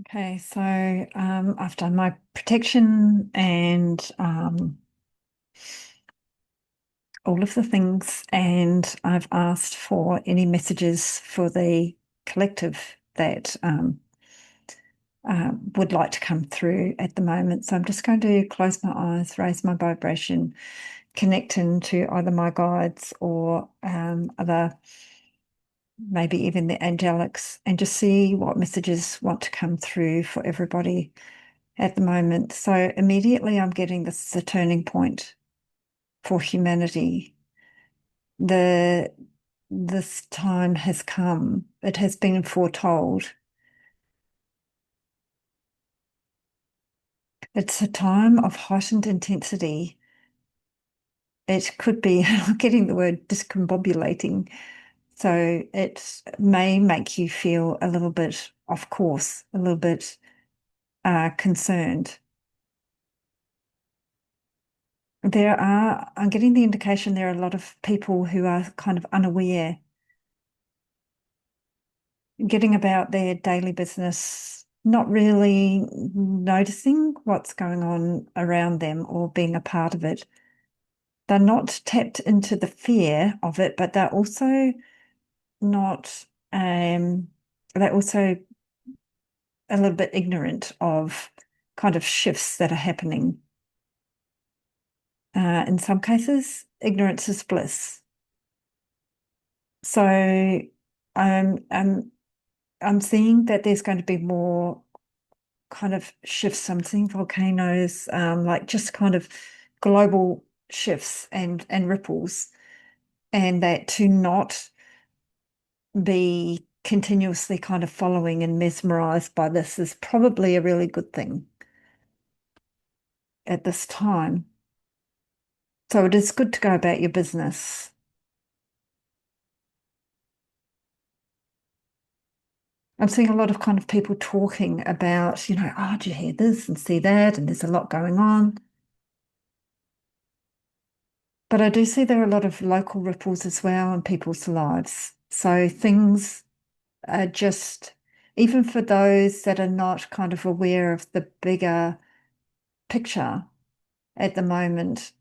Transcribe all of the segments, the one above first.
Okay, so I've done my protection and all of the things, and I've asked for any messages for the collective that would like to come through at the moment. So I'm just going to close my eyes, raise my vibration, connect into either my guides or other, maybe even the angelics, and just see what messages want to come through for everybody at the moment. So immediately I'm getting this is a turning point for humanity. The this time has come. It has been foretold. It's a time of heightened intensity. It could be, I'm getting the word discombobulating. So it may make you feel a little bit off course, a little bit concerned. I'm getting the indication there are a lot of people who are kind of unaware, getting about their daily business, not really noticing what's going on around them or being a part of it. They're not tapped into the fear of it, but not, they're also a little bit ignorant of kind of shifts that are happening. In some cases, ignorance is bliss. So um, um, I'm seeing that there's going to be more kind of shifts. I'm seeing volcanoes, like just kind of global shifts and ripples, and that to not be continuously kind of following and mesmerized by this is probably a really good thing at this time. So it is good to go about your business. I'm seeing a lot of kind of people talking about, oh, did you hear this and see that? And there's a lot going on. But I do see there are a lot of local ripples as well in people's lives. So things are just, even for those that are not kind of aware of the bigger picture at the moment,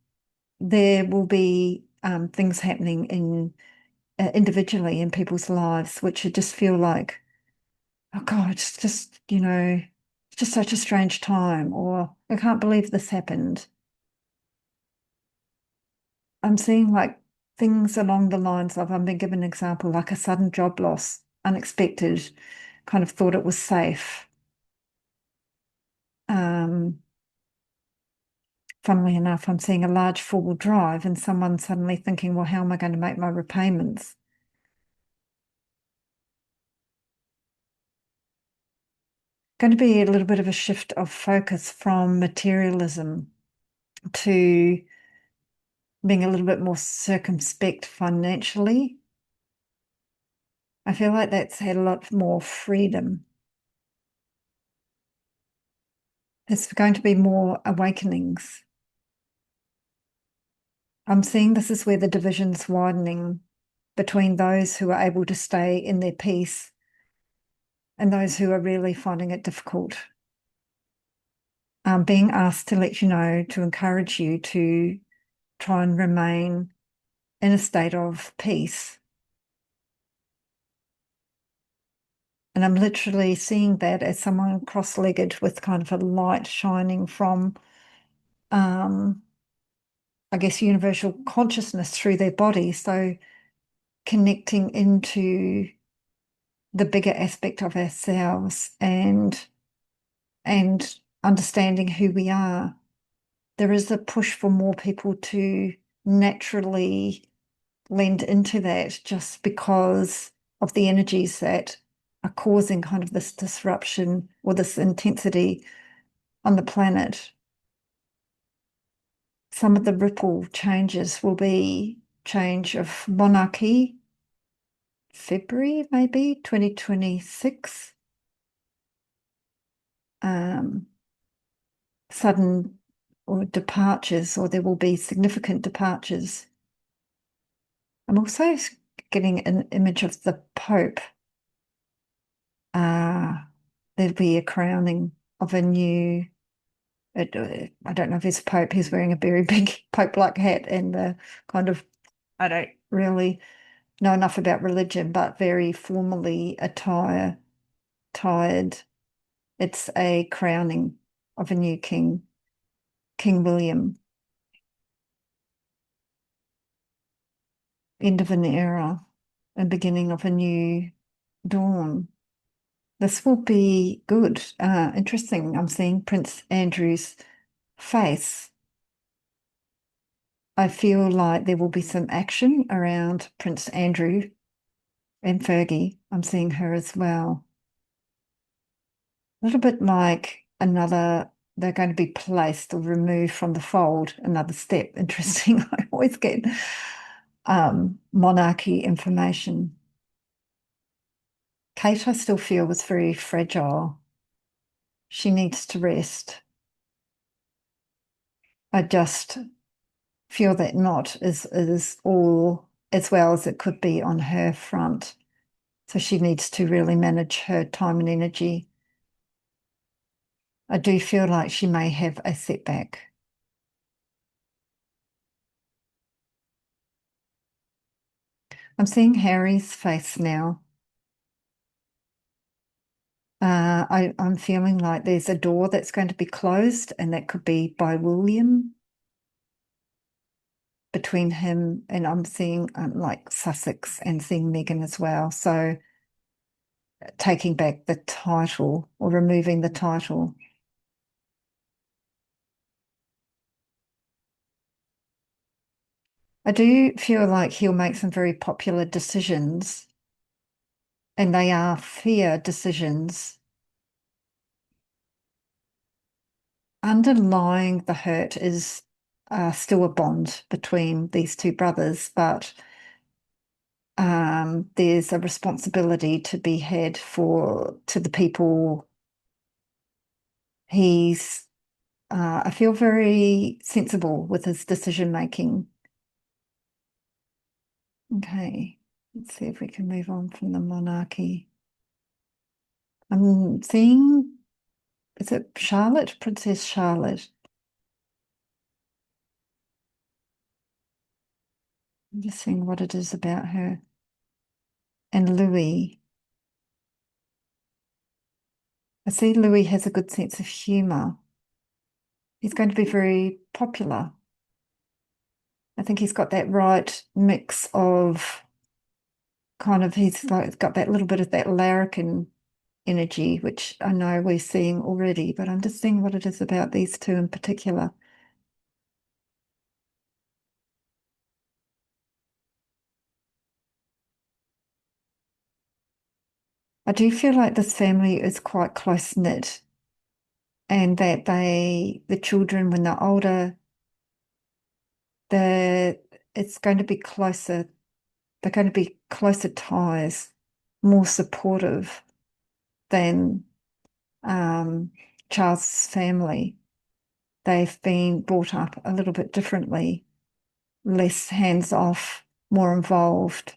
there will be things happening in individually in people's lives, which just feel like, oh God, it's just, it's just such a strange time, or I can't believe this happened. I'm seeing like things along the lines of, I'm being given an example, like a sudden job loss, unexpected, kind of thought it was safe. Um, Funnily enough, I'm seeing a large four-wheel drive and someone suddenly thinking, well, how am I going to make my repayments? Going to be a little bit of a shift of focus from materialism to being a little bit more circumspect financially. I feel like that's had a lot more freedom. There's going to be more awakenings. I'm seeing this is where the division's widening between those who are able to stay in their peace and those who are really finding it difficult. Being asked to let you know, to encourage you to try and remain in a state of peace. And I'm literally seeing that as someone cross-legged with kind of a light shining from, um, I guess, universal consciousness through their body. So connecting into the bigger aspect of ourselves and understanding who we are. There is a push for more people to naturally lend into that just because of the energies that are causing kind of this disruption or this intensity on the planet. Some of the ripple changes will be change of monarchy, February maybe 2026. Sudden or departures, or there will be significant departures. I'm also getting an image of the Pope there'd be a crowning of a new, I don't know if he's a pope, he's wearing a very big pope-like hat and the kind of, I don't really know enough about religion, but very formally attired. It's a crowning of a new king, King William, end of an era and beginning of a new dawn. This will be good. Interesting. I'm seeing Prince Andrew's face. I feel like there will be some action around Prince Andrew and Fergie. I'm seeing her as well. A little bit like they're going to be placed or removed from the fold, another step. Interesting. I always get monarchy information. Kate, I still feel, was very fragile. She needs to rest. I just feel that not is all as well as it could be on her front. So she needs to really manage her time and energy. I do feel like she may have a setback. I'm seeing Harry's face now. I'm feeling like there's a door that's going to be closed, and that could be by William between him and I'm seeing like Sussex and seeing Meghan as well. So taking back the title or removing the title. I do feel like he'll make some very popular decisions, and they are fair decisions. Underlying the hurt is still a bond between these two brothers, but there's a responsibility to be had to the people. I feel very sensible with his decision making. Okay, let's see if we can move on from the monarchy. I'm seeing, is it Charlotte? Princess Charlotte. I'm just seeing what it is about her. And Louis. I see Louis has a good sense of humour. He's going to be very popular. I think he's got that right mix of he's like got that little bit of that larrikin energy, which I know we're seeing already, but I'm just seeing what it is about these two in particular. I do feel like this family is quite close knit and that the children, when they're older, they're, it's going to be closer, they're going to be closer ties, more supportive than Charles's family. They've been brought up a little bit differently, less hands off, more involved,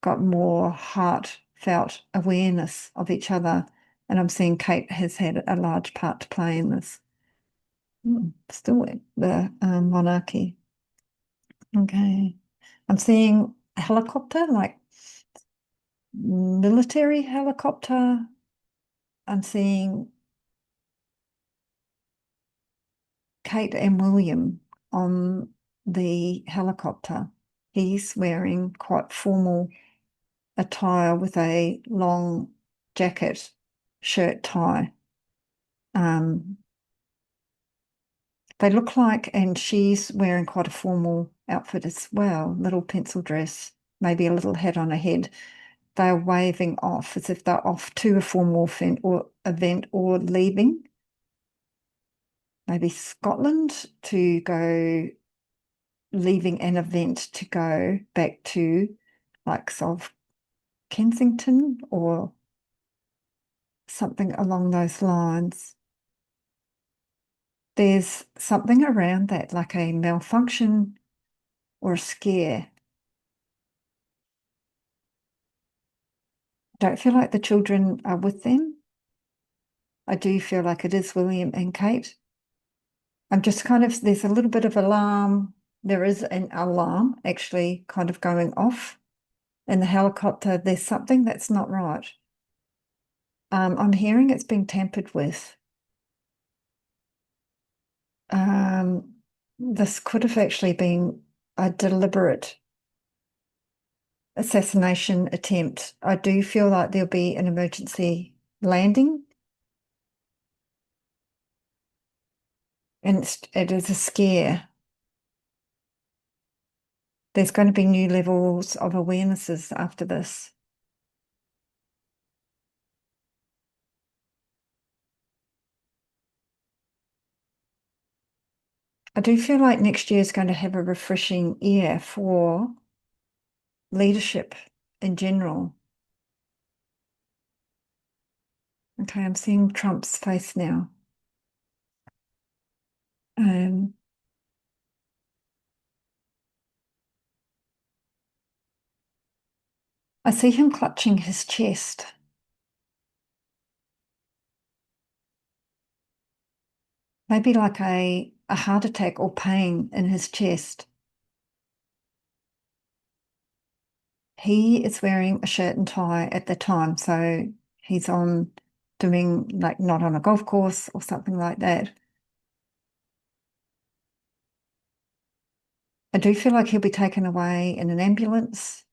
got more heartfelt awareness of each other. And I'm seeing Kate has had a large part to play in this. Still the monarchy. Okay. I'm seeing a helicopter, like military helicopter. I'm seeing Kate and William on the helicopter. He's wearing quite formal attire with a long jacket, shirt, tie. Um, they look like, and she's wearing quite a formal outfit as well, little pencil dress, maybe a little hat on her head. They're waving off as if they're off to a formal event or leaving, maybe Scotland to go, leaving an event to go back to likes of Kensington or something along those lines. There's something around that, like a malfunction or a scare. Don't feel like the children are with them. I do feel like it is William and Kate. I'm just kind of, there's a little bit of alarm. There is an alarm actually kind of going off in the helicopter. There's something that's not right. I'm hearing it's being tampered with. This could have actually been a deliberate assassination attempt. I do feel like there'll be an emergency landing, and it is a scare. There's going to be new levels of awarenesses after this. I do feel like next year is going to have a refreshing year for leadership in general. Okay, I'm seeing Trump's face now. Um, I see him clutching his chest. Maybe like a heart attack or pain in his chest. He is wearing a shirt and tie at the time, so he's on doing like not on a golf course or something like that. I do feel like he'll be taken away in an ambulance.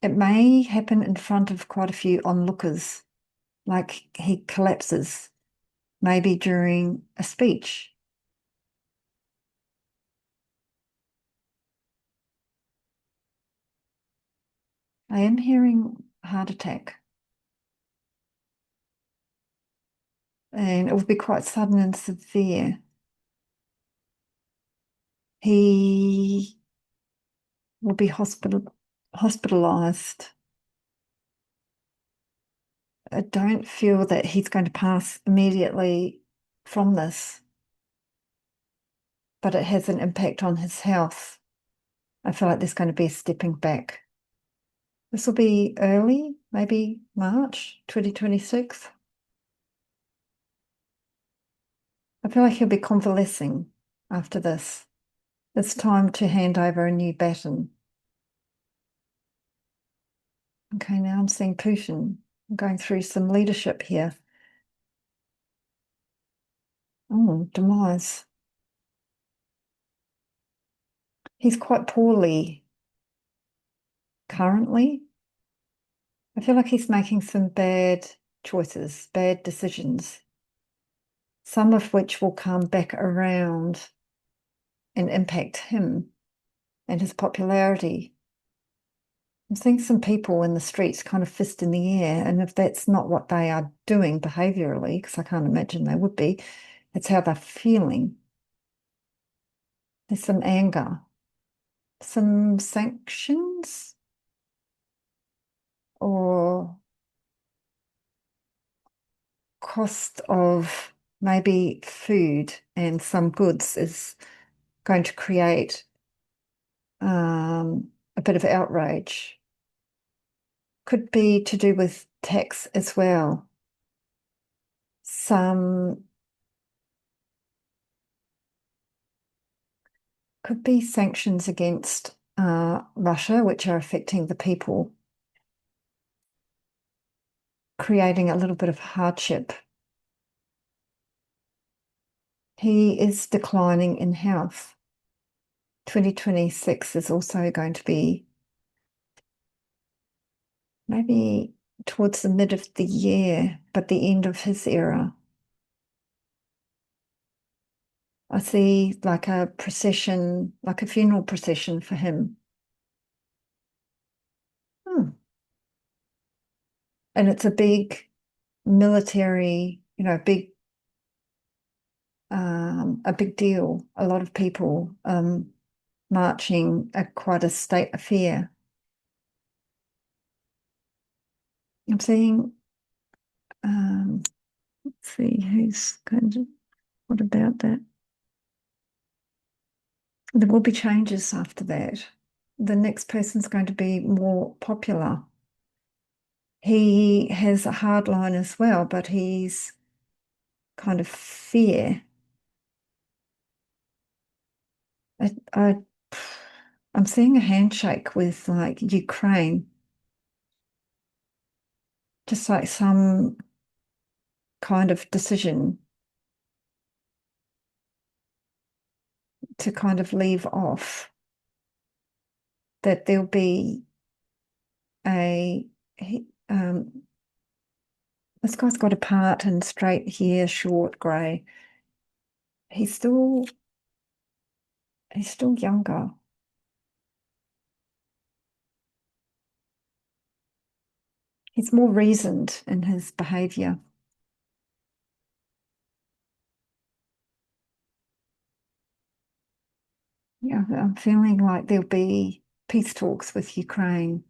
It may happen in front of quite a few onlookers, like he collapses, maybe during a speech. I am hearing heart attack, and it will be quite sudden and severe. He will be hospitalized. I don't feel that he's going to pass immediately from this, but it has an impact on his health. I feel like there's going to be a stepping back. This will be early, maybe March 2026. I feel like he'll be convalescing after this. It's time to hand over a new baton. Okay, now I'm seeing Putin. I'm going through some leadership here. Oh, demise. He's quite poorly currently. I feel like he's making some bad choices, bad decisions, some of which will come back around and impact him and his popularity. I'm seeing some people in the streets kind of fist in the air, and if that's not what they are doing behaviorally, because I can't imagine they would be, it's how they're feeling. There's some anger, some sanctions, or cost of maybe food and some goods is going to create a bit of outrage. Could be to do with tax as well. Some could be sanctions against Russia, which are affecting the people, creating a little bit of hardship. He is declining in health. 2026 is also going to be maybe towards the mid of the year, but the end of his era. I see like a procession, like a funeral procession for him. Hmm. And it's a big military, a big deal. A lot of people marching at quite a state affair. I'm seeing, let's see who's going to, what about that? There will be changes after that. The next person's going to be more popular. he has a hard line as well, but he's kind of fair. I, I, I'm seeing a handshake with like Ukraine, just like some kind of decision to kind of leave off, that there'll be a, this guy's got a part and straight hair, short grey. He's still, he's still younger. He's more reasoned in his behaviour. Yeah, I'm feeling like there'll be peace talks with Ukraine.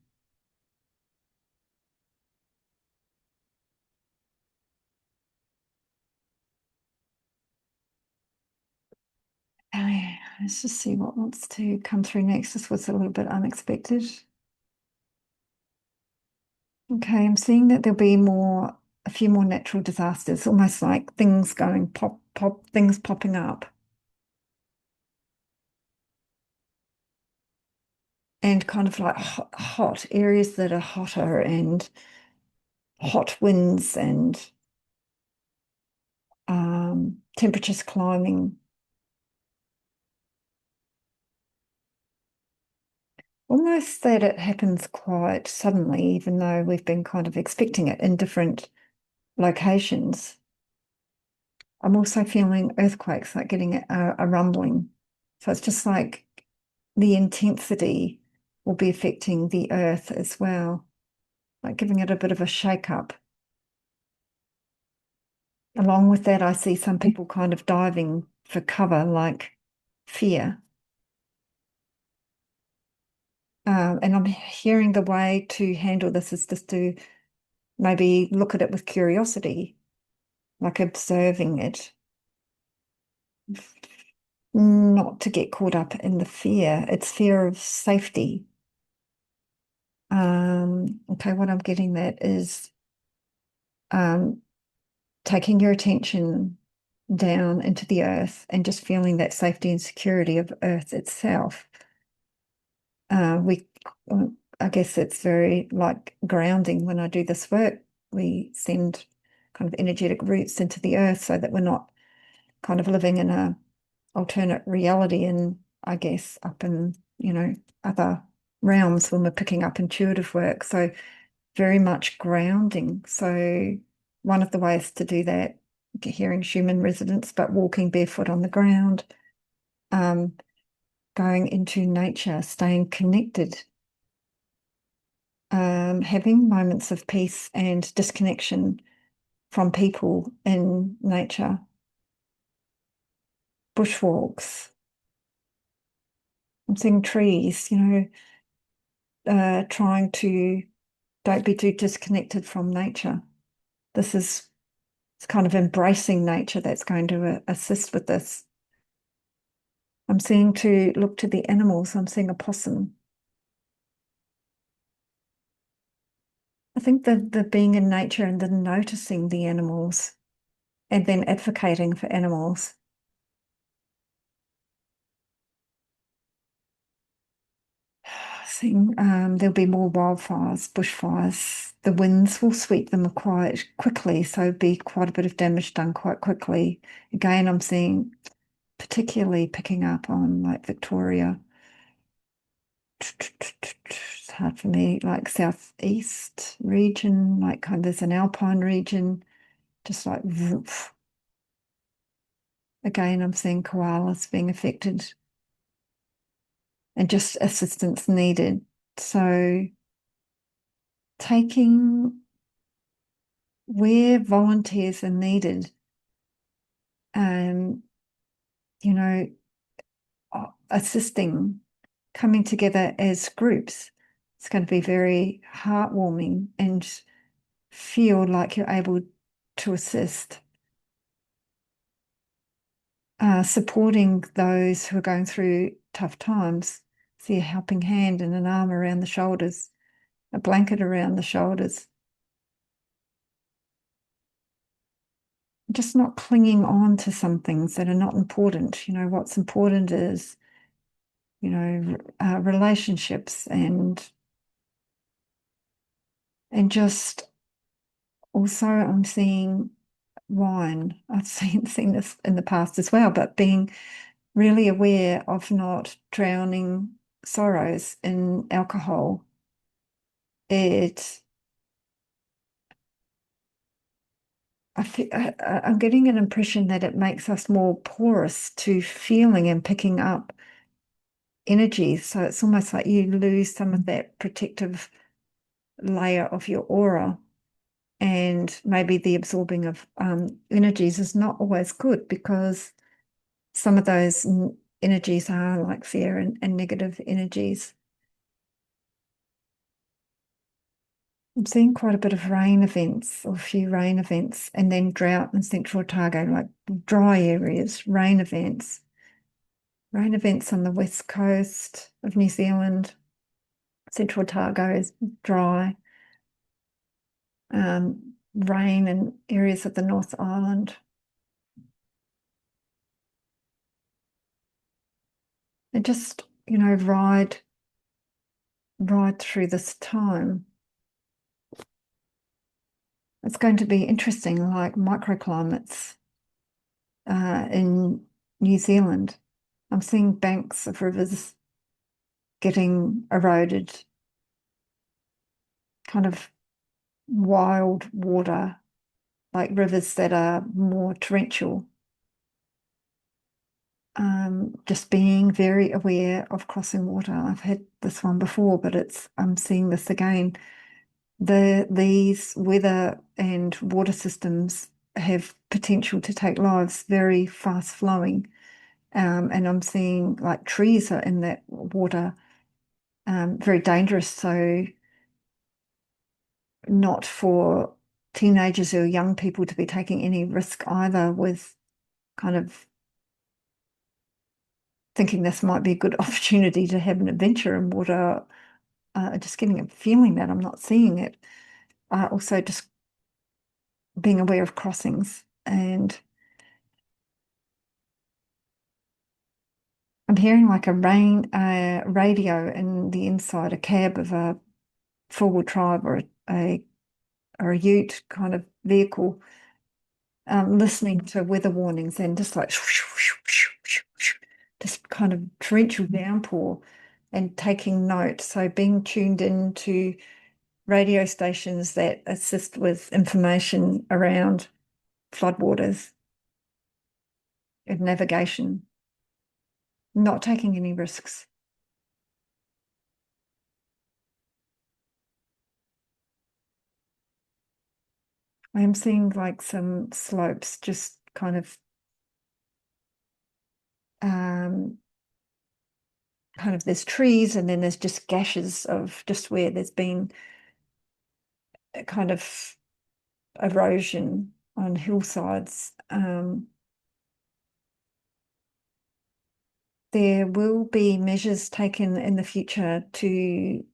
Let's just see what wants to come through next. This was a little bit unexpected. Okay, I'm seeing that there'll be a few more natural disasters, almost like things going pop, pop, things popping up. And kind of like hot areas that are hotter and hot winds and temperatures climbing. Almost that it happens quite suddenly, even though we've been kind of expecting it in different locations. I'm also feeling earthquakes, like getting a rumbling. So it's just like the intensity will be affecting the earth as well, like giving it a bit of a shake up. Along with that, I see some people kind of diving for cover, like fear. And I'm hearing the way to handle this is just to maybe look at it with curiosity, like observing it, not to get caught up in the fear. It's fear of safety. Okay, what I'm getting at is um, taking your attention down into the earth and just feeling that safety and security of earth itself. We, I guess it's very like grounding when I do this work. We send kind of energetic roots into the earth so that we're not kind of living in a alternate reality and I guess up in, other realms when we're picking up intuitive work. So very much grounding. So one of the ways to do that, hearing Schumann resonance, but walking barefoot on the ground, um, going into nature, staying connected, having moments of peace and disconnection from people in nature, bushwalks. I'm seeing trees, trying to don't be too disconnected from nature. This is it's kind of embracing nature that's going to assist with this. I'm seeing to look to the animals. I'm seeing a possum. I think the being in nature and then noticing the animals and then advocating for animals. Seeing there'll be more wildfires, bushfires. The winds will sweep them quite quickly, so be quite a bit of damage done quite quickly. Again, I'm seeing particularly picking up on like Victoria. It's hard for me, like southeast region, like kind of there's an alpine region, just like woof. Again, I'm seeing koalas being affected and just assistance needed. So taking where volunteers are needed, um, you know, assisting, coming together as groups. It's going to be very heartwarming and feel like you're able to assist, supporting those who are going through tough times. See a helping hand and an arm around the shoulders, a blanket around the shoulders. just not clinging on to some things that are not important. What's important is, relationships and just also I'm seeing wine. I've seen this in the past as well, but being really aware of not drowning sorrows in alcohol. It I'm getting an impression that it makes us more porous to feeling and picking up energy. So it's almost like you lose some of that protective layer of your aura, and maybe the absorbing of energies is not always good because some of those energies are like fear and negative energies. I'm seeing quite a bit of rain events, or a few rain events, and then drought in Central Otago, like dry areas, rain events. Rain events on the west coast of New Zealand. Central Otago is dry. Rain in areas of the North Island. And just, ride through this time. It's going to be interesting, like microclimates in New Zealand. I'm seeing banks of rivers getting eroded, kind of wild water, like rivers that are more torrential. Just being very aware of crossing water. I've had this one before, but I'm seeing this again. These weather and water systems have potential to take lives, very fast flowing. And I'm seeing like trees are in that water, very dangerous. So not for teenagers or young people to be taking any risk either with kind of thinking this might be a good opportunity to have an adventure in water. Just getting a feeling that I'm not seeing it. Also just being aware of crossings, and I'm hearing like a radio in the inside a cab of a four-wheel drive or a ute kind of vehicle, listening to weather warnings and just like just kind of torrential downpour and taking note. So being tuned into radio stations that assist with information around floodwaters and navigation, not taking any risks. I am seeing like some slopes just um, kind of there's trees and then there's just gashes of just where there's been a kind of erosion on hillsides. There will be measures taken in the future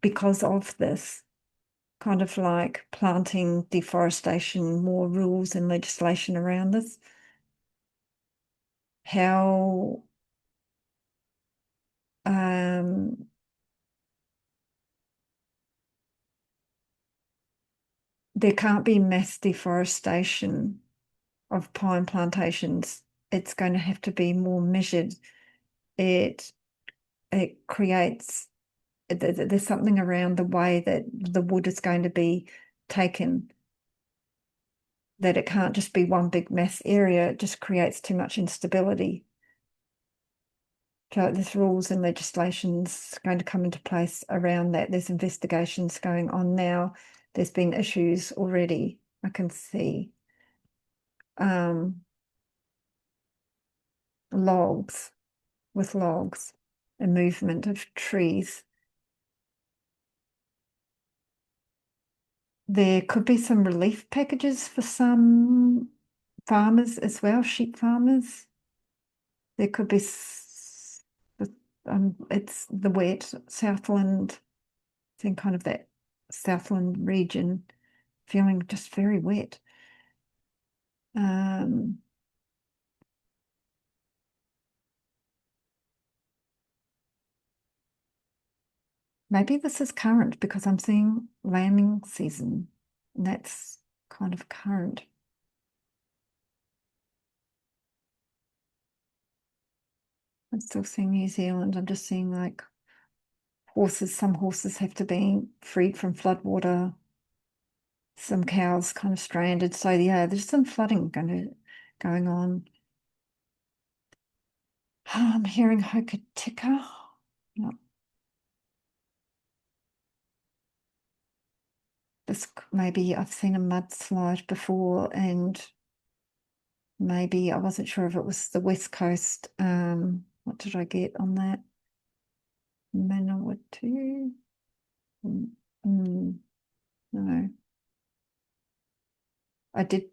because of this, kind of like planting, deforestation, more rules and legislation around this. How there can't be mass deforestation of pine plantations. It's going to have to be more measured. It it creates there's something around the way that the wood is going to be taken, that it can't just be one big mass area. It just creates too much instability. So there's rules and legislations going to come into place around that. There's investigations going on now. There's been issues already, I can see. Logs, with logs and movement of trees. There could be some relief packages for some farmers as well, sheep farmers. There could be, it's the wet Southland, I think kind of that Southland region, feeling just very wet. Um, Maybe this is current because I'm seeing lambing season, and that's kind of current. I'm still seeing New Zealand. I'm just seeing like horses. Some horses have to be freed from floodwater. Some cows kind of stranded. So yeah, there's some flooding going on. I'm hearing 𝓜𝓲𝓬𝓱𝓮𝓵𝓵𝓮. No, this maybe I've seen a mudslide before, and maybe I wasn't sure if it was the West Coast. What did I get on that? Manawatu? Mm, no, I did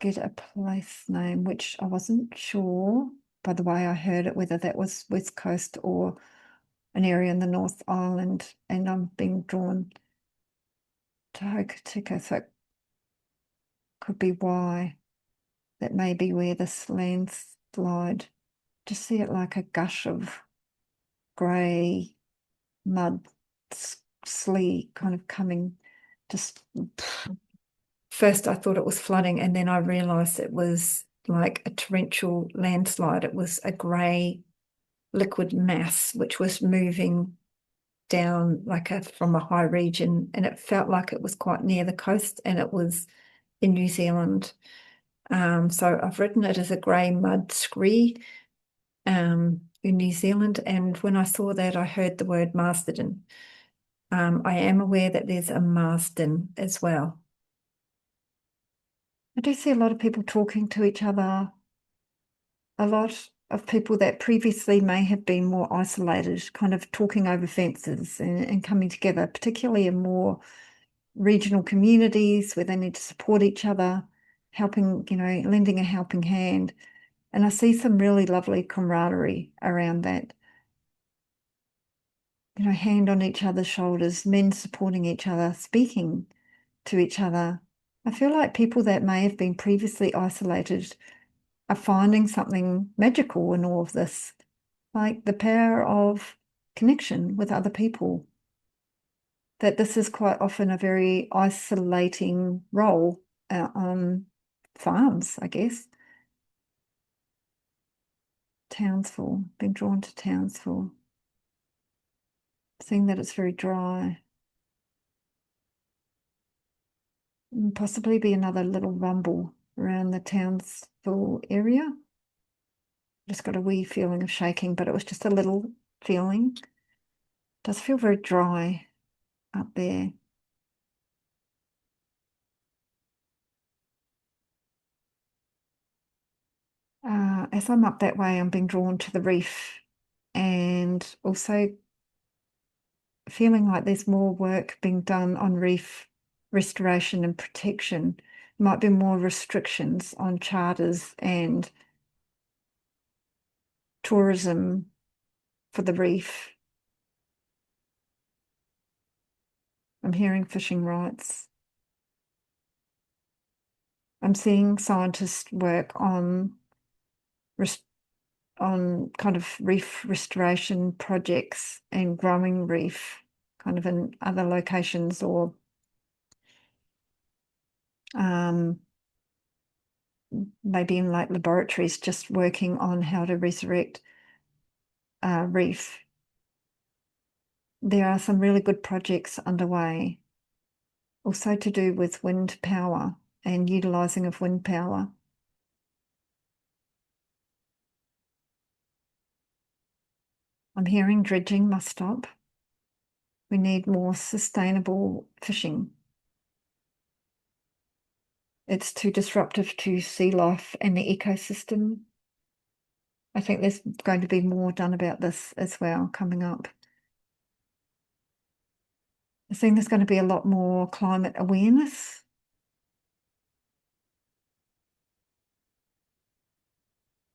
get a place name, which I wasn't sure by the way I heard it, whether that was West Coast or an area in the North Island, and I'm being drawn to 𝓜𝓬𝓬𝓱𝓮𝓵𝓵, so it could be why. That may be where this landslide, just see it like a gush of grey mud, sleet kind of coming, just first I thought it was flooding, and then I realised it was like a torrential landslide. It was a grey liquid mass which was moving down like from a high region, and it felt like it was quite near the coast, and it was in New Zealand. So I've written it as a grey mud scree in New Zealand, and when I saw that, I heard the word Marsden. I am aware that there's a Marsden as well. I do see a lot of people talking to each other, a lot of people that previously may have been more isolated, kind of talking over fences and coming together, particularly in more regional communities where they need to support each other, helping, lending a helping hand. And I see some really lovely camaraderie around that. Hand on each other's shoulders, men supporting each other, speaking to each other. I feel like people that may have been previously isolated are finding something magical in all of this, like the power of connection with other people. That this is quite often a very isolating role on farms, I guess. Townsville, been drawn to Townsville, seeing that it's very dry. Possibly be another little rumble around the Townsville area. Just got a wee feeling of shaking, but it was just a little feeling. Does feel very dry up there. As I'm up that way, I'm being drawn to the reef, and also feeling like there's more work being done on reef restoration and protection. Might be more restrictions on charters and tourism for the reef. I'm hearing fishing rights. I'm seeing scientists work on kind of reef restoration projects and growing reef kind of in other locations, or maybe in like laboratories, just working on how to resurrect reef. There are some really good projects underway, also to do with wind power and utilising of wind power. I'm hearing dredging must stop. We need more sustainable fishing. It's too disruptive to sea life and the ecosystem. I think there's going to be more done about this as well coming up. I think there's going to be a lot more climate awareness.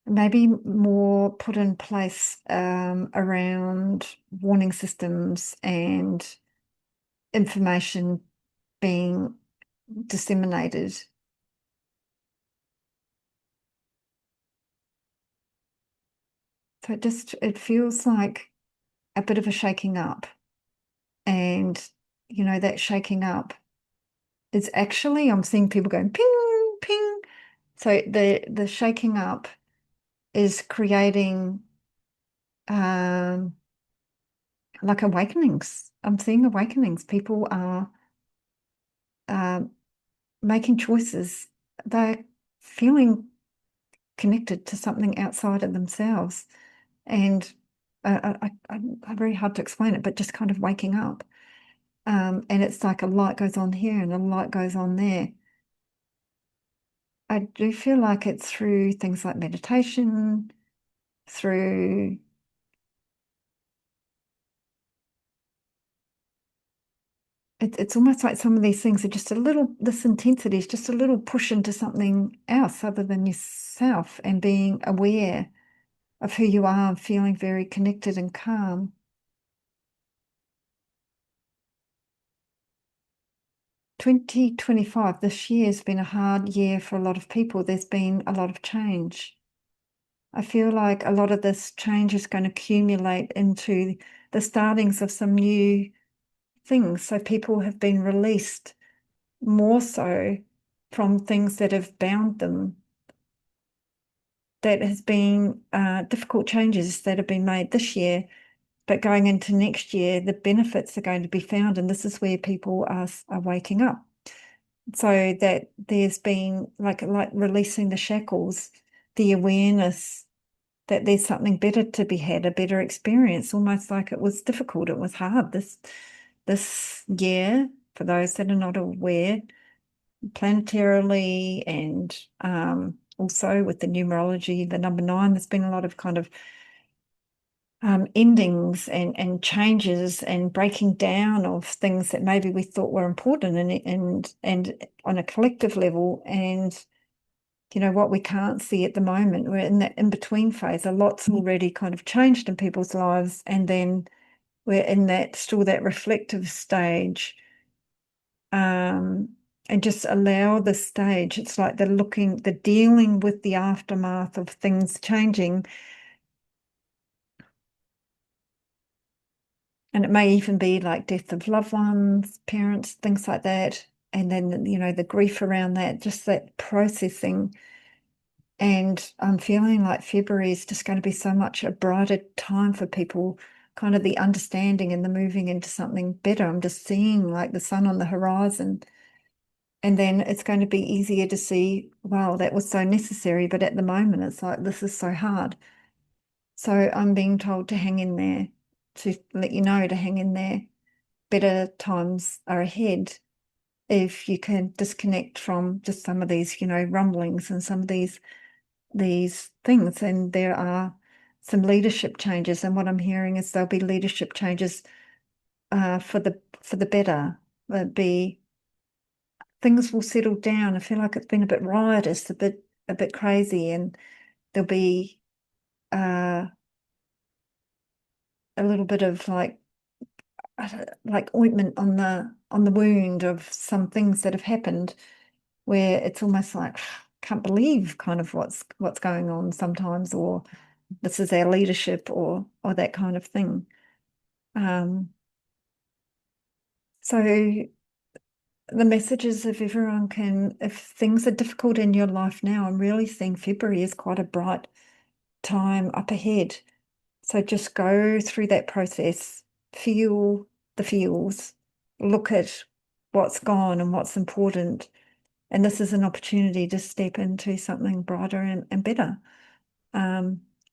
Maybe more put in place around warning systems and information being disseminated. So it feels like a bit of a shaking up. And, that shaking up is actually, I'm seeing people going ping, ping. So the shaking up is creating um, like awakenings. I'm seeing awakenings. People are uh, making choices. They're feeling connected to something outside of themselves. And very hard to explain it, but just kind of waking up. And it's like a light goes on here and a light goes on there. I do feel like it's through things like meditation, through it's almost like some of these things are just a little, this intensity is just a little push into something else other than yourself and being aware of who you are and feeling very connected and calm. 2025, this year has been a hard year for a lot of people. There's been a lot of change. I feel like a lot of this change is going to accumulate into the startings of some new things. So people have been released more so from things that have bound them. That has been difficult changes that have been made this year, but going into next year, the benefits are going to be found, and this is where people are waking up. So that there's been like releasing the shackles, the awareness that there's something better to be had, a better experience, almost like it was difficult, it was hard this year, for those that are not aware, planetarily and also with the numerology, the number 9, there's been a lot of kind of endings and changes and breaking down of things that maybe we thought were important and on a collective level. And what we can't see at the moment, we're in that in-between phase. A lot's already kind of changed in people's lives, and then we're in that still that reflective stage. And just allow the stage. It's like the dealing with the aftermath of things changing. And it may even be like death of loved ones, parents, things like that. And then, the grief around that, just that processing. And I'm feeling like February is just going to be so much a brighter time for people, kind of the understanding and the moving into something better. I'm just seeing like the sun on the horizon. And then it's going to be easier to see, wow, that was so necessary. But at the moment, it's like, this is so hard. So I'm being told to hang in there, to let you know to hang in there. Better times are ahead if you can disconnect from just some of these, rumblings and some of these things. And there are some leadership changes. And what I'm hearing is there'll be leadership changes for the better. There'll be things will settle down. I feel like it's been a bit riotous, a bit crazy, and there'll be a little bit of like ointment on the wound of some things that have happened, where it's almost like can't believe kind of what's going on sometimes, or this is our leadership, or that kind of thing. So the messages, if everyone can, if things are difficult in your life now, I'm really seeing February is quite a bright time up ahead. So just go through that process, feel the feels, look at what's gone and what's important. And this is an opportunity to step into something brighter and better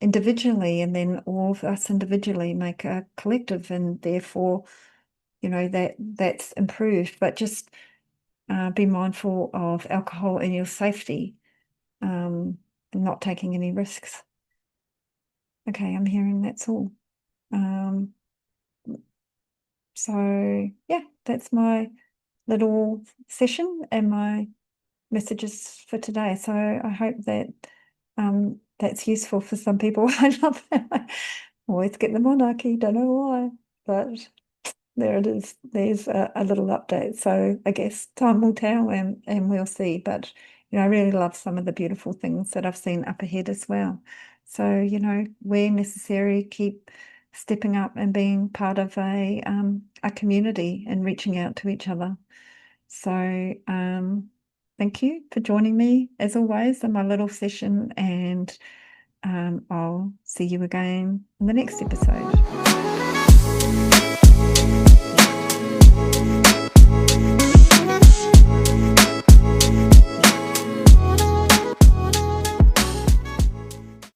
individually. And then all of us individually make a collective, and therefore, that's improved. But just be mindful of alcohol and your safety, and not taking any risks. Okay, I'm hearing that's all. So yeah, that's my little session and my messages for today. So I hope that that's useful for some people. I love that. I always get the monarchy, don't know why, but there it is. There's a little update. So I guess time will tell, and we'll see. But I really love some of the beautiful things that I've seen up ahead as well. So, where necessary, keep stepping up and being part of a community and reaching out to each other. So, thank you for joining me as always in my little session, and I'll see you again in the next episode.